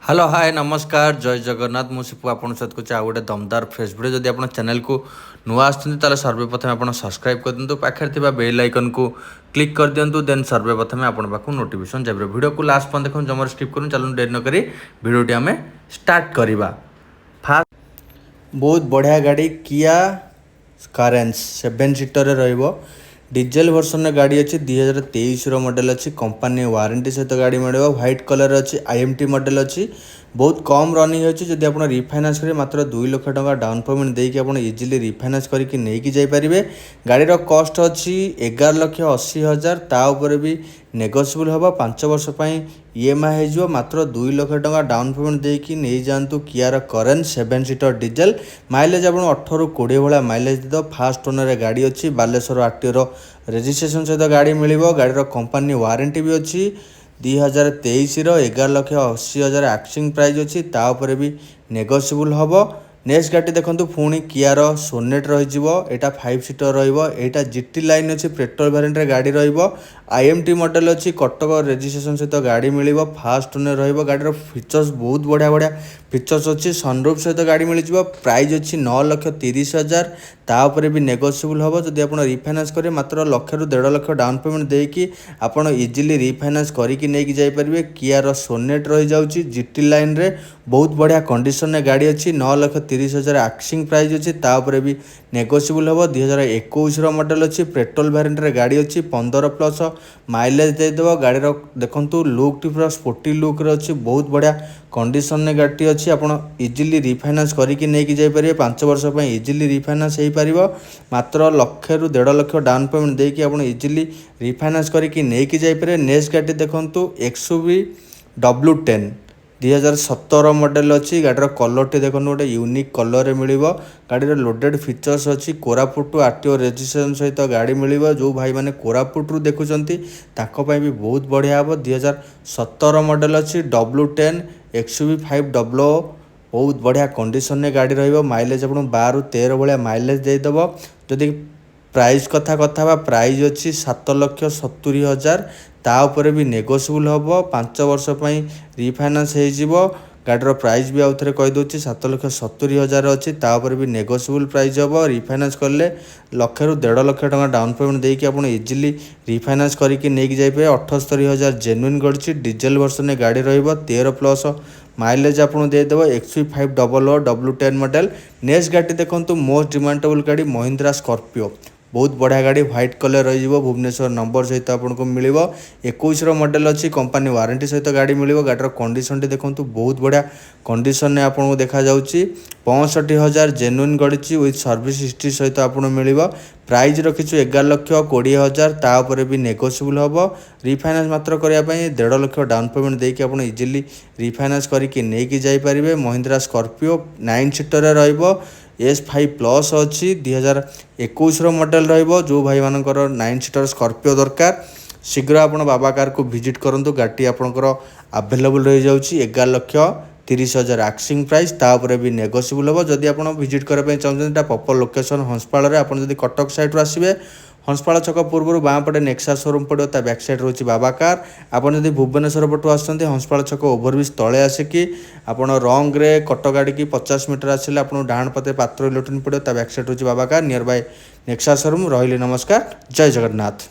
Hello hi नमस्कार जय जगन्नाथ मुझे आपन सहित कुछ आउ गोटे दमदार फ्रेश भिडियो जदि आप चैनल को नुआ आसते सर्वप्रथम आप सब्सक्राइब कर दिंतु पाखे बेल आइकन को क्लिक कर दिंतु देन सर्वप्रथम आपन पाक नोटिफिकेशन जाए वीडियो को लास्ट पर्यंत देखो जमर स्किप करूँ चलूँ डेरी नक भिडियोटी आम स्टार्ट करवा फास्ट बहुत बढ़िया गाड़ी किया कारेंस 7 सीटर डीजेल वर्सन गाड़ी अच्छी 2023 मॉडल अच्छी कंपनी वारंटी सहित गाड़ी मिले व्हाइट कलर अच्छी आईएमटी मॉडल अच्छी बहुत कम रनिंग अच्छी जब आप रिफाइनान्स करेंगे मात्र 2 लाख टका डाउन पेमेंट देके आप इजिली रिफाइनान्स करके नहीं जापारे गाड़ीर कस्ट अच्छी 11,80,000 ताऊपर भी नेगोशिएबल हम 5 वर्ष ईएमआई हो मात्र 2 लाख टका डाउन पेमेंट देकी नहीं जातु कियार करेंट 7 सीटर डीजेल माइलेज आप 18-20 भाया माइलेज दे फास्ट ओनर गाड़ी अच्छी बालेश्वर आरटीओ रेजिस्ट्रेशन सहित गाड़ी मिल गाड़ीर कंपनी वारंटी भी अच्छी 2023 11,80,000 आक्सिंग प्राइस अच्छी ताऊपर भी नेगोशिएबल हम नेक्स्ट गाड़ी देखो पुणी कियार सोनेट रहा 5 सीटर रहा जीटी लाइन अच्छी पेट्रोल वेरिएंट गाड़ी आईएमटी मॉडल अच्छी कटक रेजिस्ट्रेशन सहित गाड़ी मिल फास्ट ओनर गाड़ीर फीचर्स बहुत बढ़िया बढ़िया फीचर्स अच्छी सनरूफ सहित गाड़ी मिल प्राइस अच्छी 9,30,000 ताऊपर भी नेगोशिएबल हम जब आप रिफाइनान्स करेंगे मात्र 1,00,000 1.5 लाख डाउन पेमेंट देकी आपड़ इजिली रिफाइनान्स करके नहीं जापारे कियार सोनेट रही जाऊँगी जीटी लाइन रे बहुत बढ़िया कंडीशन गाड़ी अच्छी 9,30,000 आक्सिंग प्राइस अच्छी ताऊपर भी नेगोशिएबल हम 2021 मॉडल अच्छी पेट्रोल वेरिएंट गाड़ी अच्छी 15+ माइलेज देदेव गाड़ीर देखो लुक टी पूरा स्पोर्टी लुक अच्छी बहुत बढ़िया कंडीशन गाड़ी अच्छी आप इजिली रिफाइनान्स करके नहीं जापारे 5 वर्ष इजिली रिफाइनान्स हो पार मात्र 1,00,000 1.5 लाख डाउन पेमेंट देकी आप इजिली रिफाइनान्स करके नहीं जापारे नेक्स्ट गाड़ी देखो XUV W10 2017 मॉडल अच्छी गाड़ीर कलर टी देखो गोटे यूनिक कलर मिल गाड़ीर लोडेड फीचर्स अच्छी कोरापुट आरटीओ रेजिस्ट्रेशन सहित गाड़ी मिल जो भाई मैंने कोरापुटू देखुं भी बहुत बढ़िया हम 2017 मॉडल अच्छी W10 XUV 500 बहुत बढ़िया कंडीशन गाड़ी रइलेज आप 12-13 भाया माइलेज देदेव जदि प्राइस कथा प्राइस अच्छी 7,70,000 ताऊपर भी नेगोशिएबल हम 5 वर्ष रिफाइनान्स हो गाड़ीर प्राइस भी आउ थे कहीदे 7,70,000 अच्छी ताऊपर भी नेगोशिएबल प्राइस हम रिफाइनान्स कले 1,00,000 1.5 लाख टका डाउन पेमेंट देकी आप इजिली रिफाइनान्स करके नहीं जापारे 78,000 जेन्युइन गड़ी डीजेल वर्सन गाड़ी रहा 13+ माइलेज आपको देदेव XUV 500 W10 मॉडल नेक्स्ट गाड़ी देखो मोस्ट डिमांडेबल गाड़ी महिंद्रा स्कॉर्पियो बहुत बढ़िया गाड़ी व्हाइट कलर रही भुवनेश्वर नंबर सहित आपको मिल 21 मॉडल अच्छी कंपनी वारंटी सहित गाड़ी मिल गाड़ीर कंडीशन टी देखो बहुत बढ़िया कंडीशन आपको देखा 65,000 जेन्युइन गड़ी विथ सर्विस हिस्ट्री सहित आपको मिल प्राइस रखीचु 11,20,000 ताऊपर भी नेगोशिएबल हम रिफाइनान्स मात्र करने 1.5 लाख डाउन पेमेंट देकी आप इजिली रिफाइनान्स करके नहीं जापारे महिंद्रा स्कॉर्पियो 9 सीटर S5+ अच्छी 2021 मॉडल जो भाई मानकर 9 सीटर स्कॉर्पियो दरकार शीघ्र आप बाबा कार को विजिट करूँ गाड़ी आपंकर आवेलेबल रही जाऊँगी 11,30,000 आक्सिंग प्राइस ताऊपर भी नेगोशिएबल हम जदि आप विजिट करने चाहते प्रॉपर लोकेशन हंसपाल आप कटक साइड आसवे हंसपाल छक पूर्व बाँ पटे नेक्सा शोरूम पड़ो ता बैक साइड रोची बाबा कार आपन जदि भुवनेश्वर पटू आसते हंसपाल छक ओभरब्रिज तले आसिकी आपन रंग रे कटक आड़ की 50 मीटर आसिले आपन डाण पते पात्र इलेक्ट्रोनिक पड़ो ता बैक साइड रोची बाबा car near by Nexa showroom रही नमस्कार जय जगन्नाथ।